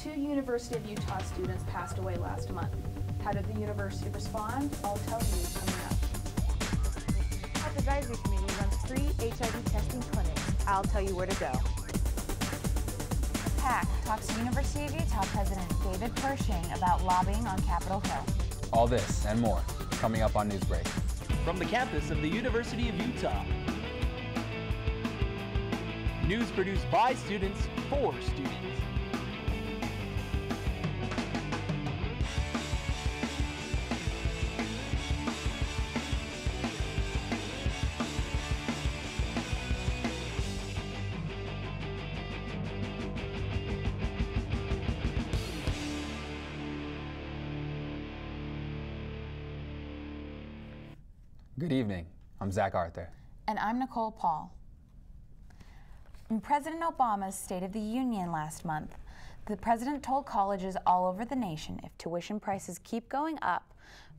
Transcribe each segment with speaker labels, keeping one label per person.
Speaker 1: 2 University of Utah students passed away last month. How did the university respond? I'll tell you coming up.
Speaker 2: Health Advisory Committee runs free HIV testing clinics. I'll tell you where to go.
Speaker 3: PAC talks to University of Utah President David Pershing about lobbying on Capitol Hill.
Speaker 4: All this and more coming up on Newsbreak.
Speaker 5: From the campus of the University of Utah. News produced by students for students.
Speaker 4: Good evening. I'm Zach Arthur.
Speaker 3: And I'm Nicole Paul. In President Obama's State of the Union last month, the president told colleges all over the nation if tuition prices keep going up,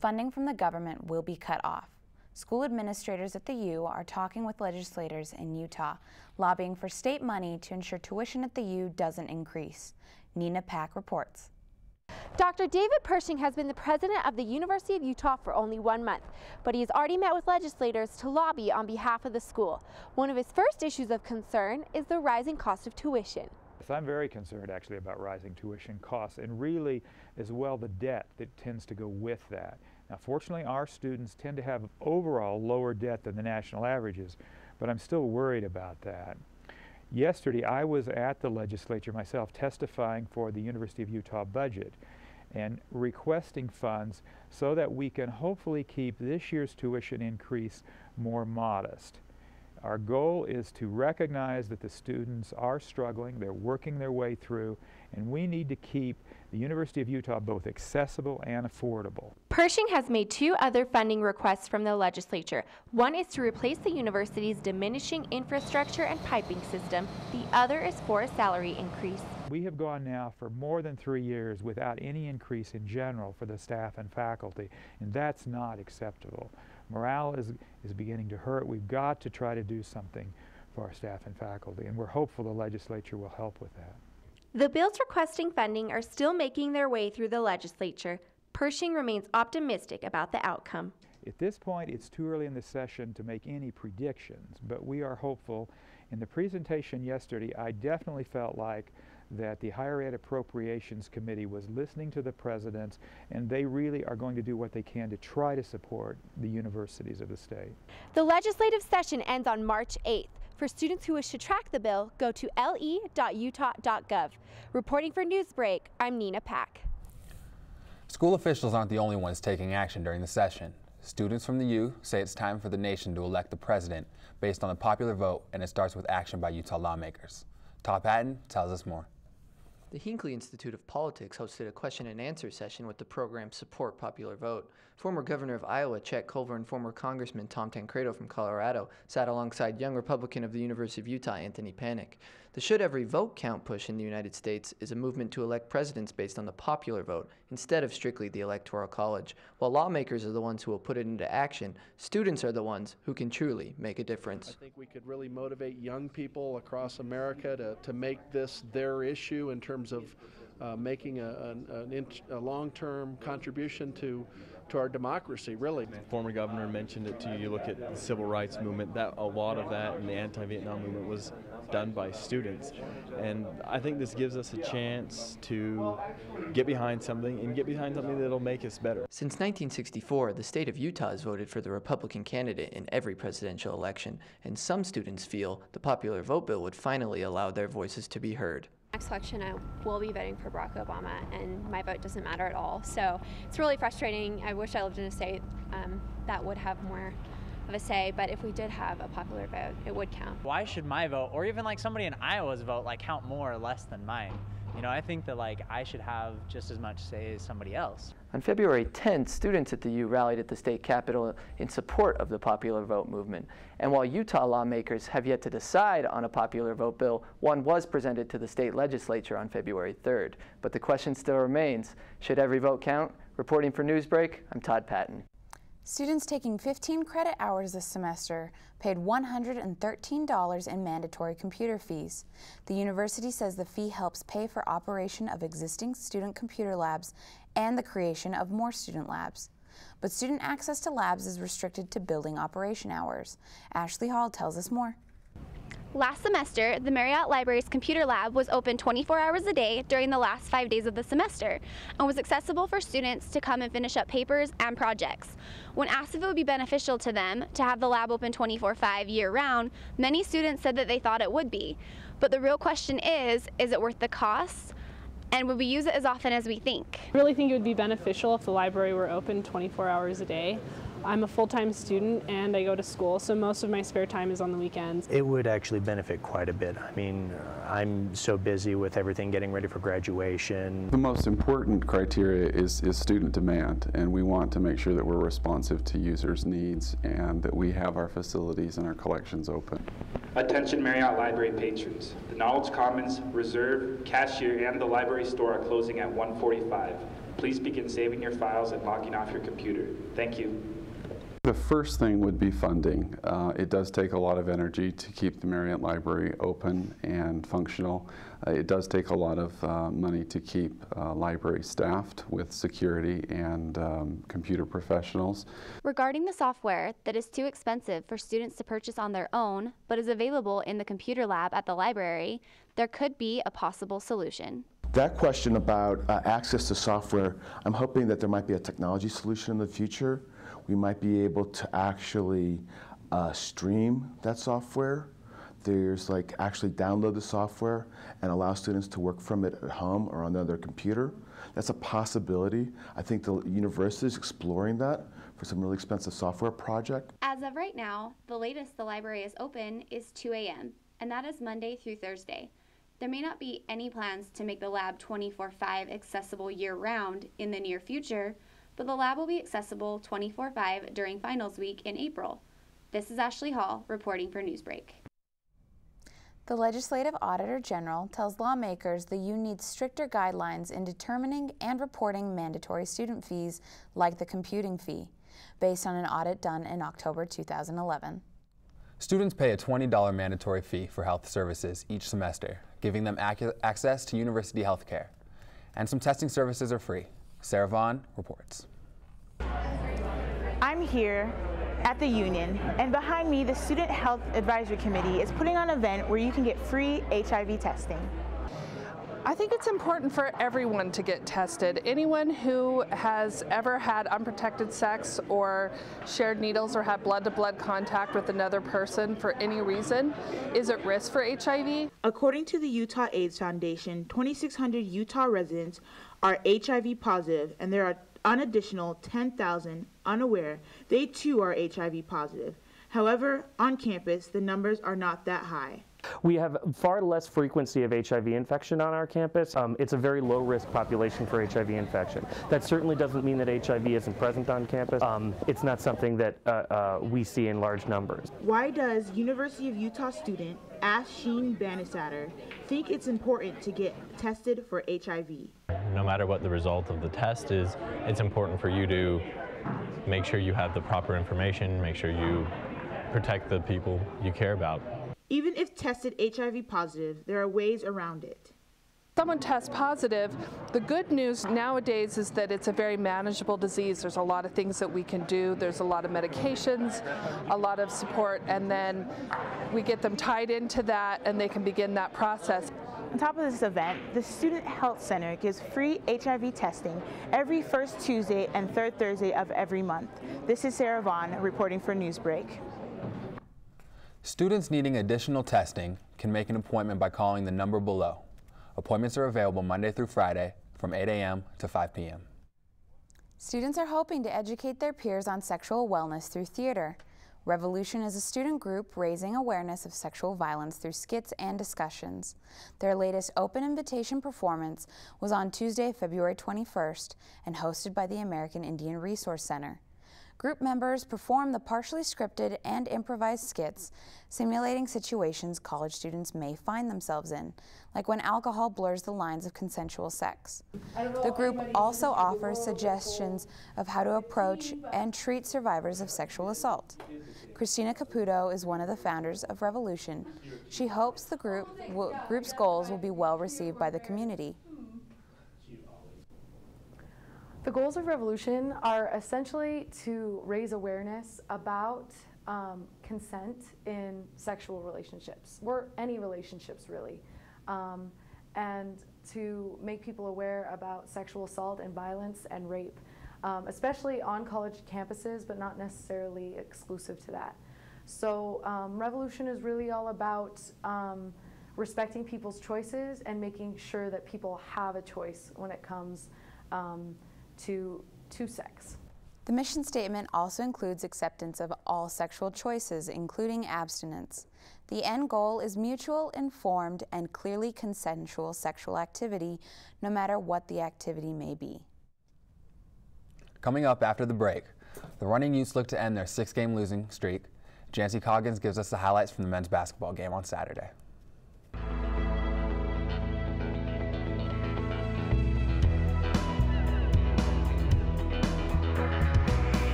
Speaker 3: funding from the government will be cut off. School administrators at the U are talking with legislators in Utah, lobbying for state money to ensure tuition at the U doesn't increase. Nina Pack reports.
Speaker 6: Dr. David Pershing has been the president of the University of Utah for only 1 month, but he has already met with legislators to lobby on behalf of the school. One of his first issues of concern is the rising cost of tuition.
Speaker 7: So I'm very concerned actually about rising tuition costs and really as well the debt that tends to go with that. Now fortunately our students tend to have overall lower debt than the national averages, but I'm still worried about that. Yesterday I was at the legislature myself testifying for the University of Utah budget and requesting funds so that we can hopefully keep this year's tuition increase more modest. Our goal is to recognize that the students are struggling, they're working their way through, and we need to keep the University of Utah both accessible and affordable.
Speaker 6: Pershing has made 2 other funding requests from the legislature. One is to replace the university's diminishing infrastructure and piping system. The other is for a salary increase.
Speaker 7: We have gone now for more than 3 years without any increase in general for the staff and faculty, and that's not acceptable. Morale is beginning to hurt. We've got to try to do something for our staff and faculty, and we're hopeful the legislature will help with that.
Speaker 6: The bills requesting funding are still making their way through the legislature. Pershing remains optimistic about the outcome.
Speaker 7: At this point, it's too early in the session to make any predictions, but we are hopeful. In the presentation yesterday, I definitely felt like that the Higher Ed Appropriations Committee was listening to the presidents, and they really are going to do what they can to try to support the universities of the state.
Speaker 6: The legislative session ends on March 8th. For students who wish to track the bill, go to le.utah.gov. Reporting for Newsbreak, I'm Nina Pack.
Speaker 4: School officials aren't the only ones taking action during the session. Students from the U say it's time for the nation to elect the president based on a popular vote, and it starts with action by Utah lawmakers. Todd Patton tells us more.
Speaker 8: The Hinckley Institute of Politics hosted a question and answer session with the program Support Popular Vote. Former Governor of Iowa Chet Culver and former Congressman Tom Tancredo from Colorado sat alongside young Republican of the University of Utah Anthony Panek. The Should Every Vote Count push in the United States is a movement to elect presidents based on the popular vote instead of strictly the Electoral College. While lawmakers are the ones who will put it into action, students are the ones who can truly make a difference.
Speaker 9: I think we could really motivate young people across America to make this their issue in terms of making a long-term contribution to our democracy, really.
Speaker 10: The former governor mentioned it too. You look at the civil rights movement, that a lot of that and the anti-Vietnam movement was done by students. And I think this gives us a chance to get behind something and get behind something that'll make us better.
Speaker 8: Since 1964, the state of Utah has voted for the Republican candidate in every presidential election, and some students feel the popular vote bill would finally allow their voices to be heard.
Speaker 11: Next election, I will be voting for Barack Obama, and my vote doesn't matter at all. So it's really frustrating. I wish I lived in a state that would have more of a say, but if we did have a popular vote, it would count.
Speaker 12: Why should my vote, or even like somebody in Iowa's vote, like count more or less than mine? You know, I think that like I should have just as much say as somebody else.
Speaker 8: On February 10th, students at the U rallied at the state capitol in support of the popular vote movement. And while Utah lawmakers have yet to decide on a popular vote bill, one was presented to the state legislature on February 3rd. But the question still remains, should every vote count? Reporting for Newsbreak, I'm Todd Patton.
Speaker 3: Students taking 15 credit hours this semester paid $113 in mandatory computer fees. The university says the fee helps pay for operation of existing student computer labs and the creation of more student labs. But student access to labs is restricted to building operation hours. Ashley Hall tells us more.
Speaker 13: Last semester, the Marriott Library's computer lab was open 24 hours a day during the last 5 days of the semester and was accessible for students to come and finish up papers and projects. When asked if it would be beneficial to them to have the lab open 24/5 year-round, many students said that they thought it would be. But the real question is it worth the cost? And would we use it as often as we think?
Speaker 14: I really think it would be beneficial if the library were open 24 hours a day. I'm a full-time student and I go to school, so most of my spare time is on the weekends.
Speaker 15: It would actually benefit quite a bit. I mean, I'm so busy with everything getting ready for graduation.
Speaker 16: The most important criteria is student demand, and we want to make sure that we're responsive to users' needs and that we have our facilities and our collections open.
Speaker 17: Attention Marriott Library patrons. The Knowledge Commons, Reserve, Cashier, and the library store are closing at 1:45. Please begin saving your files and logging off your computer. Thank you.
Speaker 16: The first thing would be funding. It does take a lot of energy to keep the Marriott Library open and functional. It does take a lot of money to keep library staffed with security and computer professionals.
Speaker 13: Regarding the software that is too expensive for students to purchase on their own, but is available in the computer lab at the library, there could be a possible solution.
Speaker 18: That question about access to software, I'm hoping that there might be a technology solution in the future. We might be able to actually stream that software. There's like actually download the software and allow students to work from it at home or on their computer. That's a possibility. I think the university is exploring that for some really expensive software project.
Speaker 13: As of right now, the latest the library is open is 2 a.m., and that is Monday through Thursday. There may not be any plans to make the lab 24/5 accessible year-round in the near future, but the lab will be accessible 24/5 during finals week in April. This is Ashley Hall reporting for Newsbreak.
Speaker 3: The Legislative Auditor General tells lawmakers the U needs stricter guidelines in determining and reporting mandatory student fees like the computing fee, based on an audit done in October 2011.
Speaker 4: Students pay a $20 mandatory fee for health services each semester, giving them access to university health care. And some testing services are free. Sarah Vaughn reports.
Speaker 2: I'm here at the Union, and behind me the Student Health Advisory Committee is putting on an event where you can get free HIV testing.
Speaker 19: I think it's important for everyone to get tested. Anyone who has ever had unprotected sex or shared needles or had blood-to-blood contact with another person for any reason is at risk for HIV.
Speaker 2: According to the Utah AIDS Foundation, 2,600 Utah residents are HIV positive, and there are an additional 10,000 unaware they too are HIV positive. However, on campus, the numbers are not that high.
Speaker 20: We have far less frequency of HIV infection on our campus. It's a very low-risk population for HIV infection. That certainly doesn't mean that HIV isn't present on campus. It's not something that we see in large numbers.
Speaker 2: Why does University of Utah student Asheen Banisatter think it's important to get tested for HIV?
Speaker 21: No matter what the result of the test is, it's important for you to make sure you have the proper information, make sure you protect the people you care about.
Speaker 2: Even if tested HIV positive, there are ways around it.
Speaker 19: Someone tests positive, the good news nowadays is that it's a very manageable disease. There's a lot of things that we can do. There's a lot of medications, a lot of support, and then we get them tied into that and they can begin that process.
Speaker 2: On top of this event, the Student Health Center gives free HIV testing every first Tuesday and third Thursday of every month. This is Sarah Vaughn reporting for Newsbreak.
Speaker 4: Students needing additional testing can make an appointment by calling the number below. Appointments are available Monday through Friday from 8 a.m. to 5 p.m.
Speaker 3: Students are hoping to educate their peers on sexual wellness through theater. Revolution is a student group raising awareness of sexual violence through skits and discussions. Their latest open invitation performance was on Tuesday, February 21st, and hosted by the American Indian Resource Center. Group members perform the partially scripted and improvised skits, simulating situations college students may find themselves in, like when alcohol blurs the lines of consensual sex. The group also offers suggestions of how to approach and treat survivors of sexual assault. Christina Caputo is one of the founders of Revolution. She hopes the group's goals will be well received by the community.
Speaker 1: The goals of Revolution are essentially to raise awareness about consent in sexual relationships, or any relationships really, and to make people aware about sexual assault and violence and rape, especially on college campuses, but not necessarily exclusive to that. So Revolution is really all about respecting people's choices and making sure that people have a choice when it comes to sex.
Speaker 3: The mission statement also includes acceptance of all sexual choices, including abstinence. The end goal is mutual, informed, and clearly consensual sexual activity, no matter what the activity may be.
Speaker 4: Coming up after the break, the Running Utes look to end their 6-game losing streak. Jancy Coggins gives us the highlights from the men's basketball game on Saturday.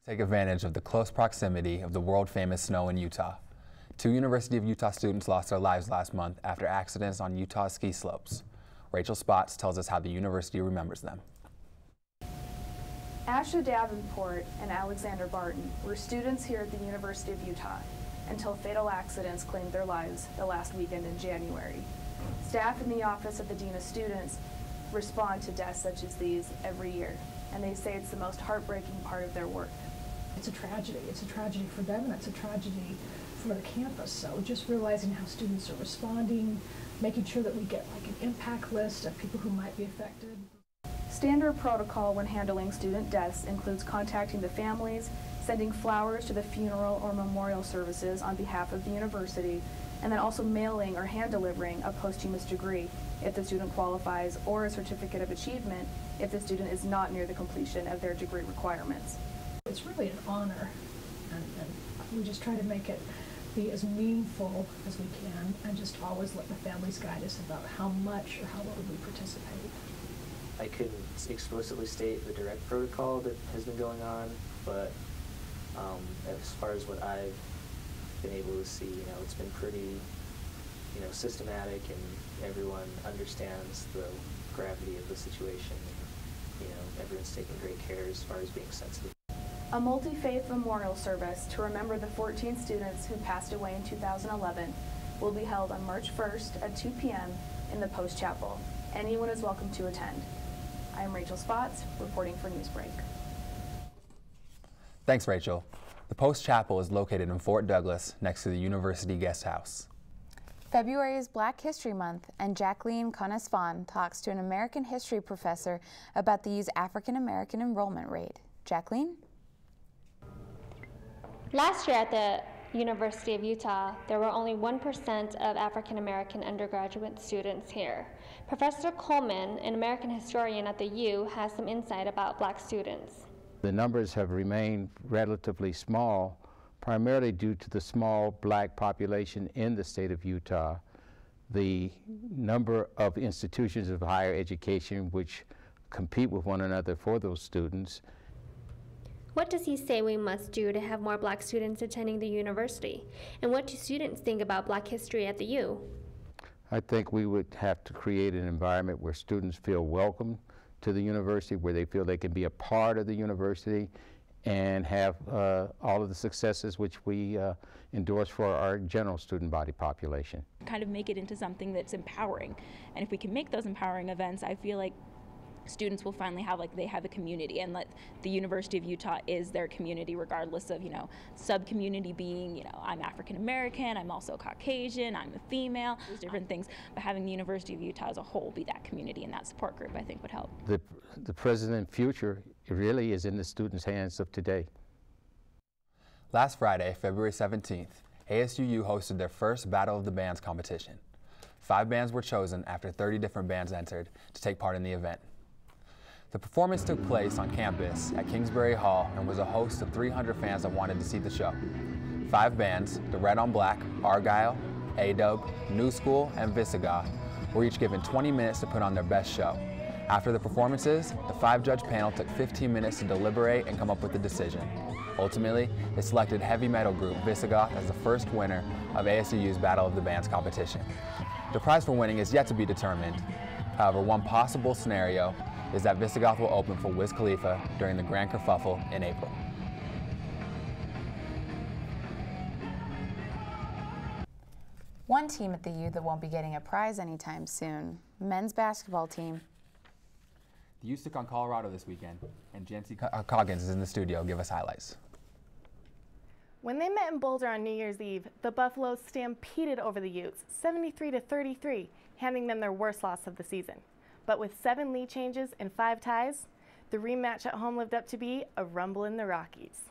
Speaker 4: Take advantage of the close proximity of the world-famous snow in Utah. 2 University of Utah students lost their lives last month after accidents on Utah's ski slopes. Rachel Spots tells us how the university remembers them.
Speaker 22: Asha Davenport and Alexander Barton were students here at the University of Utah until fatal accidents claimed their lives the last weekend in January. Staff in the Office of the Dean of Students respond to deaths such as these every year, and they say it's the most heartbreaking part of their work.
Speaker 23: It's a tragedy. It's a tragedy for them, and it's a tragedy for the campus. So just realizing how students are responding, making sure that we get like an impact list of people who might be affected.
Speaker 22: Standard protocol when handling student deaths includes contacting the families, sending flowers to the funeral or memorial services on behalf of the university, and then also mailing or hand delivering a posthumous degree if the student qualifies, or a certificate of achievement if the student is not near the completion of their degree requirements.
Speaker 23: It's really an honor, and we just try to make it be as meaningful as we can, and just always let the families guide us about how much or how little we participate.
Speaker 24: I couldn't explicitly state the direct protocol that has been going on, but as far as what I've been able to see, it's been pretty, systematic, and everyone understands the gravity of the situation. And, everyone's taking great care as far as being sensitive.
Speaker 22: A multi-faith memorial service to remember the 14 students who passed away in 2011 will be held on March 1st at 2 p.m. in the Post Chapel. Anyone is welcome to attend. I am Rachel Spots, reporting for Newsbreak.
Speaker 4: Thanks, Rachel. The Post Chapel is located in Fort Douglas, next to the University Guest House.
Speaker 3: February is Black History Month, and Jacqueline Conesfon talks to an American history professor about the U's African American enrollment rate. Jacqueline?
Speaker 25: Last year at the University of Utah, there were only 1% of African American undergraduate students here. Professor Coleman, an American historian at the U, has some insight about Black students.
Speaker 26: The numbers have remained relatively small, primarily due to the small Black population in the state of Utah. The number of institutions of higher education which compete with one another for those students.
Speaker 25: What does he say we must do to have more Black students attending the university? And what do students think about Black history at the U?
Speaker 26: I think we would have to create an environment where students feel welcome to the university, where they feel they can be a part of the university and have all of the successes which we endorse for our general student body population.
Speaker 27: Kind of make it into something that's empowering. And if we can make those empowering events, I feel like
Speaker 5: students will finally have, like, they have a community, and that the University of Utah is their community, regardless of, you know, sub-community being, you know, I'm African American, I'm also Caucasian, I'm a female, those different things, but having the University of Utah as a whole be that community and that support group, I think would help.
Speaker 26: The president's future really is in the students' hands of today.
Speaker 4: Last Friday, February 17th, ASUU hosted their first Battle of the Bands competition. 5 bands were chosen after 30 different bands entered to take part in the event. The performance took place on campus at Kingsbury Hall and was a host of 300 fans that wanted to see the show. 5 bands, the Red on Black, Argyle, A-Dub, New School, and Visigoth, were each given 20 minutes to put on their best show. After the performances, the 5-judge panel took 15 minutes to deliberate and come up with a decision. Ultimately, they selected heavy metal group Visigoth as the first winner of ASUU's Battle of the Bands competition. The prize for winning is yet to be determined. However, one possible scenario is that Visigoth will open for Wiz Khalifa during the Grand Kerfuffle in April.
Speaker 3: One team at the U that won't be getting a prize anytime soon, men's basketball team.
Speaker 4: The Utes took on Colorado this weekend, and Jancy Coggins is in the studio to give us highlights.
Speaker 6: When they met in Boulder on New Year's Eve, the Buffaloes stampeded over the Utes, 73-33, handing them their worst loss of the season. But with 7 lead changes and 5 ties, the rematch at home lived up to be a rumble in the Rockies.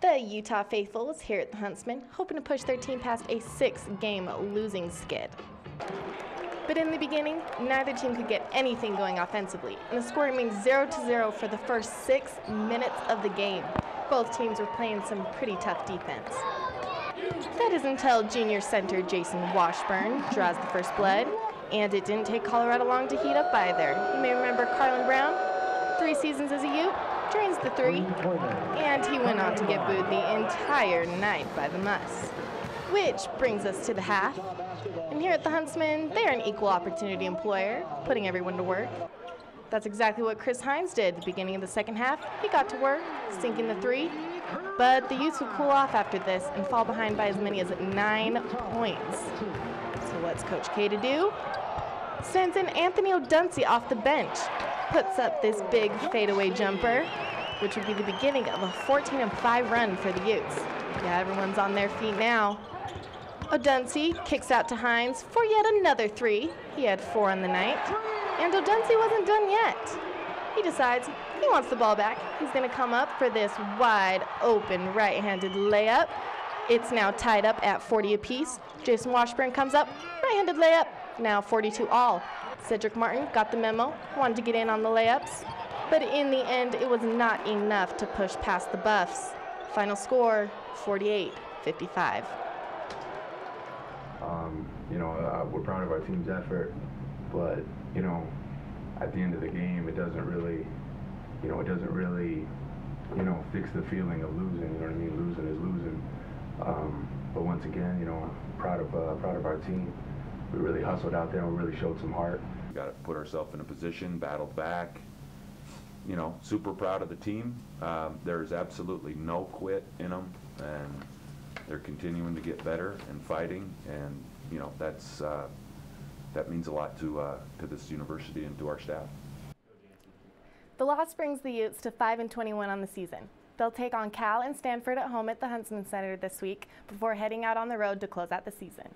Speaker 6: The Utah faithful was here at the Huntsman, hoping to push their team past a 6-game losing skid. But in the beginning, neither team could get anything going offensively, and the score remained 0-0 for the first 6 minutes of the game. Both teams were playing some pretty tough defense. That is until junior center Jason Washburn draws the first blood, and it didn't take Colorado long to heat up either. You may remember Carlin Brown, 3 seasons as a Ute, drains the 3, and he went on to get booed the entire night by the Muss. Which brings us to the half. And here at the Huntsman, they're an equal opportunity employer, putting everyone to work. That's exactly what Chris Hines did at the beginning of the second half. He got to work, sinking the 3, but the Utes would cool off after this and fall behind by as many as 9 points. So what's Coach K to do? Sends in Anthony O'Dunsey off the bench, puts up this big fadeaway jumper, which would be the beginning of a 14-5 run for the Utes. Yeah, everyone's on their feet now. O'Dunsey kicks out to Hines for yet another 3. He had 4 on the night. And O'Dunsey wasn't done yet. He decides he wants the ball back. He's going to come up for this wide open right-handed layup. It's now tied up at 40 apiece. Jason Washburn comes up, right-handed layup, now 42 all. Cedric Martin got the memo, wanted to get in on the layups, but in the end it was not enough to push past the Buffs. Final score, 48-55.
Speaker 7: We're proud of our team's effort, but at the end of the game, it doesn't really fix the feeling of losing. You know what I mean? Losing is losing. But once again, proud of our team. We really hustled out there and we really showed some heart.
Speaker 9: We got to put ourselves in a position, battle back. Super proud of the team. There's absolutely no quit in them, and they're continuing to get better and fighting, and that means a lot to this university and to our staff.
Speaker 6: The loss brings the Utes to 5-21 on the season. They'll take on Cal and Stanford at home at the Huntsman Center this week before heading out on the road to close out the season.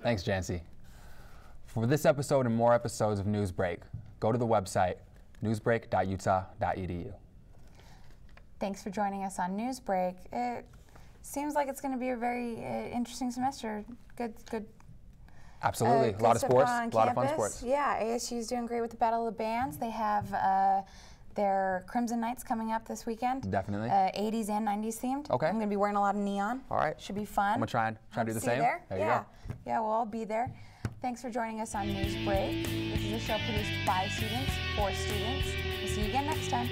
Speaker 4: Thanks, Jancy. For this episode and more episodes of Newsbreak, go to the website newsbreak.utah.edu.
Speaker 3: Thanks for joining us on Newsbreak. It seems like it's going to be a very interesting semester. Good.
Speaker 4: Absolutely. A lot of sports, a lot of fun sports.
Speaker 3: Yeah, ASU's doing great with the Battle of the Bands. They have their Crimson Nights coming up this weekend.
Speaker 4: Definitely.
Speaker 3: 80s and 90s themed.
Speaker 4: Okay.
Speaker 3: I'm going to be wearing a lot of neon.
Speaker 4: All right.
Speaker 3: Should be fun.
Speaker 4: I'm going to try and do the same.
Speaker 3: There
Speaker 4: you go.
Speaker 3: Yeah, we'll all be there. Thanks for joining us on Newsbreak. This is a show produced by students for students. We'll see you again next time.